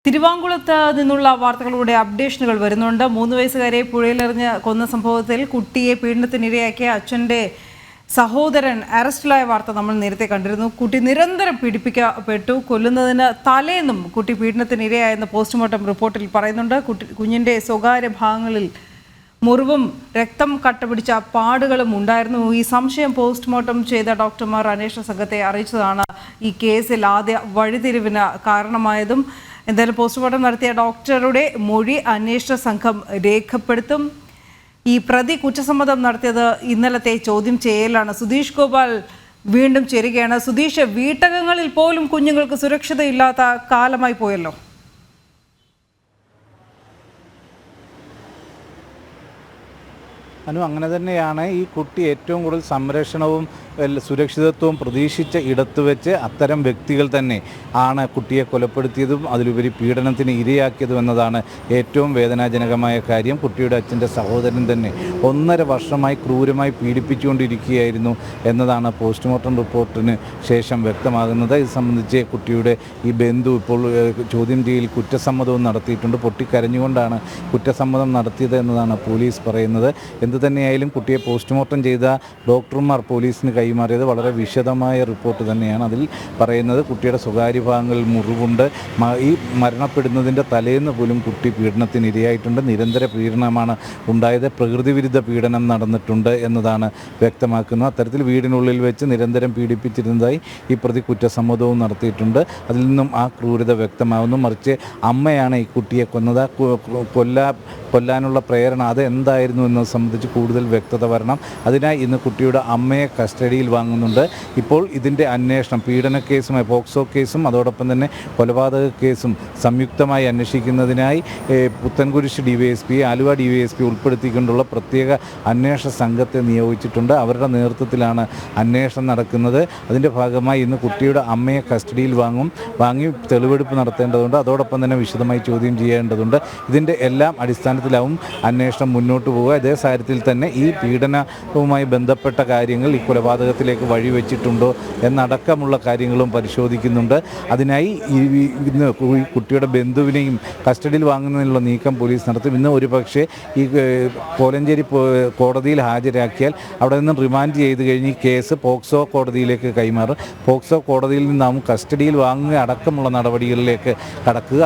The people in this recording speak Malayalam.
തിരുവാങ്കുളത്ത് നിന്നുള്ള വാർത്തകളുടെ അപ്ഡേഷനുകൾ വരുന്നുണ്ട്. 3 വയസ്സുകാരെ പുഴയിലെറിഞ്ഞ് കൊന്ന സംഭവത്തിൽ കുട്ടിയെ പീഡനത്തിനിരയാക്കിയ അച്ഛൻ്റെ സഹോദരൻ അറസ്റ്റിലായ വാർത്ത നമ്മൾ നേരത്തെ കണ്ടിരുന്നു. കുട്ടി നിരന്തരം പീഡിപ്പിക്കപ്പെട്ടു. കൊല്ലുന്നതിന് തലേന്നും കുട്ടി പീഡനത്തിനിരയായെന്ന് പോസ്റ്റ്മോർട്ടം റിപ്പോർട്ടിൽ പറയുന്നുണ്ട്. കുഞ്ഞിൻ്റെ സ്വകാര്യ ഭാഗങ്ങളിൽ മുറിവും രക്തം കട്ടപിടിച്ച പാടുകളും ഉണ്ടായിരുന്നു. ഈ സംശയം പോസ്റ്റ്മോർട്ടം ചെയ്ത ഡോക്ടർമാർ അന്വേഷണ സംഘത്തെ അറിയിച്ചതാണ് ഈ കേസിൽ ആദ്യ വഴിതിരിവിന് കാരണമായതും. എന്തായാലും പോസ്റ്റ്മോർട്ടം നടത്തിയ ഡോക്ടറുടെ മൊഴി അന്വേഷണ സംഘം രേഖപ്പെടുത്തും. ഈ പ്രതി കുറ്റസമ്മതം നടത്തിയത് ഇന്നലത്തെ ചോദ്യം ചെയ്യലാണ്. സുധീഷ് ഗോപാൽ വീണ്ടും ചേരുകയാണ്. സുധീഷ്, വീട്ടകങ്ങളിൽ പോലും കുഞ്ഞുങ്ങൾക്ക് സുരക്ഷിതയില്ലാത്ത കാലമായി പോയല്ലോ. അങ്ങനെ തന്നെയാണ്. ഈ കുട്ടി ഏറ്റവും കൂടുതൽ സംരക്ഷണവും സുരക്ഷിതത്വവും പ്രതീക്ഷിച്ച ഇടത്ത് വെച്ച് അത്തരം വ്യക്തികൾ തന്നെ ആണ് കുട്ടിയെ കൊലപ്പെടുത്തിയതും അതിലുപരി പീഡനത്തിന് ഇരയാക്കിയതും എന്നതാണ് ഏറ്റവും വേദനാജനകമായ കാര്യം. കുട്ടിയുടെ അച്ഛൻ്റെ സഹോദരൻ തന്നെ 1.5 വർഷമായി ക്രൂരമായി പീഡിപ്പിച്ചുകൊണ്ടിരിക്കുകയായിരുന്നു എന്നതാണ് പോസ്റ്റ്മോർട്ടം റിപ്പോർട്ടിന് ശേഷം വ്യക്തമാകുന്നത്. ഇത് സംബന്ധിച്ച് കുട്ടിയുടെ ഈ ബന്ധു ഇപ്പോൾ ചോദ്യം ചെയ്യൽ കുറ്റസമ്മതവും നടത്തിയിട്ടുണ്ട്. പൊട്ടിക്കരഞ്ഞുകൊണ്ടാണ് കുറ്റസമ്മതം നടത്തിയത് എന്നതാണ് പോലീസ് പറയുന്നത്. എന്തുതന്നെയായാലും കുട്ടിയെ പോസ്റ്റ്മോർട്ടം ചെയ്ത ഡോക്ടർമാർ പോലീസിന് കൈമാറിയത് വളരെ വിശദമായ റിപ്പോർട്ട് തന്നെയാണ്. അതിൽ പറയുന്നത് കുട്ടിയുടെ സ്വകാര്യ ഭാഗങ്ങളിൽ മുറിവുണ്ട്. ഈ മരണപ്പെടുന്നതിൻ്റെ തലേന്ന് പോലും കുട്ടി പീഡനത്തിന് ഇരയായിട്ടുണ്ട്. നിരന്തര പീഡനമാണ് ഉണ്ടായത്. പ്രകൃതിവിരുദ്ധ പീഡനം നടന്നിട്ടുണ്ട് എന്നതാണ് വ്യക്തമാക്കുന്നത്. അത്തരത്തിൽ വീടിനുള്ളിൽ വെച്ച് നിരന്തരം പീഡിപ്പിച്ചിരുന്നതായി ഈ പ്രതി കുറ്റസമ്മതവും നടത്തിയിട്ടുണ്ട്. അതിൽ നിന്നും ആ ക്രൂരത വ്യക്തമാകുന്നു. മറിച്ച് അമ്മയാണ് ഈ കുട്ടിയെ കൊന്നത്. കൊല്ലാനുള്ള പ്രേരണ അത് എന്തായിരുന്നു എന്നത് സംബന്ധിച്ച് കൂടുതൽ വ്യക്തത വരണം. അതിനായി ഇന്ന് കുട്ടിയുടെ അമ്മയെ കസ്റ്റഡിയിൽ വാങ്ങുന്നുണ്ട്. ഇപ്പോൾ ഇതിൻ്റെ അന്വേഷണം പീഡന കേസുമായി പോക്സോ കേസും അതോടൊപ്പം തന്നെ കൊലപാതക കേസും സംയുക്തമായി അന്വേഷിക്കുന്നതിനായി പുത്തൻകുരിശ് DYSP, ആലുവ DYSP ഉൾപ്പെടുത്തിക്കൊണ്ടുള്ള പ്രത്യേക അന്വേഷണ സംഘത്തെ നിയോഗിച്ചിട്ടുണ്ട്. അവരുടെ നേതൃത്വത്തിലാണ് അന്വേഷണം നടക്കുന്നത്. അതിൻ്റെ ഭാഗമായി ഇന്ന് കുട്ടിയുടെ അമ്മയെ കസ്റ്റഡിയിൽ വാങ്ങി തെളിവെടുപ്പ് നടത്തേണ്ടതുണ്ട്. അതോടൊപ്പം തന്നെ വിശദമായി ചോദ്യം ചെയ്യേണ്ടതുണ്ട്. ഇതിൻ്റെ എല്ലാം അടിസ്ഥാനത്തിലാവും അന്വേഷണം മുന്നോട്ട് പോവുക. അതേ സാഹചര്യത്തിൽ തന്നെ ഈ പീഡനവുമായി ബന്ധപ്പെട്ട കാര്യങ്ങൾ ഈ കൊലപാതകത്തിലേക്ക് വഴിവെച്ചിട്ടുണ്ടോ എന്നടക്കമുള്ള കാര്യങ്ങളും പരിശോധിക്കുന്നുണ്ട്. അതിനായി ഇന്ന് കുട്ടിയുടെ ബന്ധുവിനെയും കസ്റ്റഡിയിൽ വാങ്ങുന്നതിനുള്ള നീക്കം പോലീസ് നടത്തും. ഇന്ന് ഒരുപക്ഷെ ഈ കോലഞ്ചേരി കോടതിയിൽ ഹാജരാക്കിയാൽ അവിടെ നിന്ന് റിമാൻഡ് ചെയ്ത് കഴിഞ്ഞ് ഈ കേസ് പോക്സോ കോടതിയിലേക്ക് കൈമാറും. പോക്സോ കോടതിയിൽ നിന്നാവും കസ്റ്റഡിയിൽ വാങ്ങുക അടക്കമുള്ള നടപടികളിലേക്ക് കടക്കുക.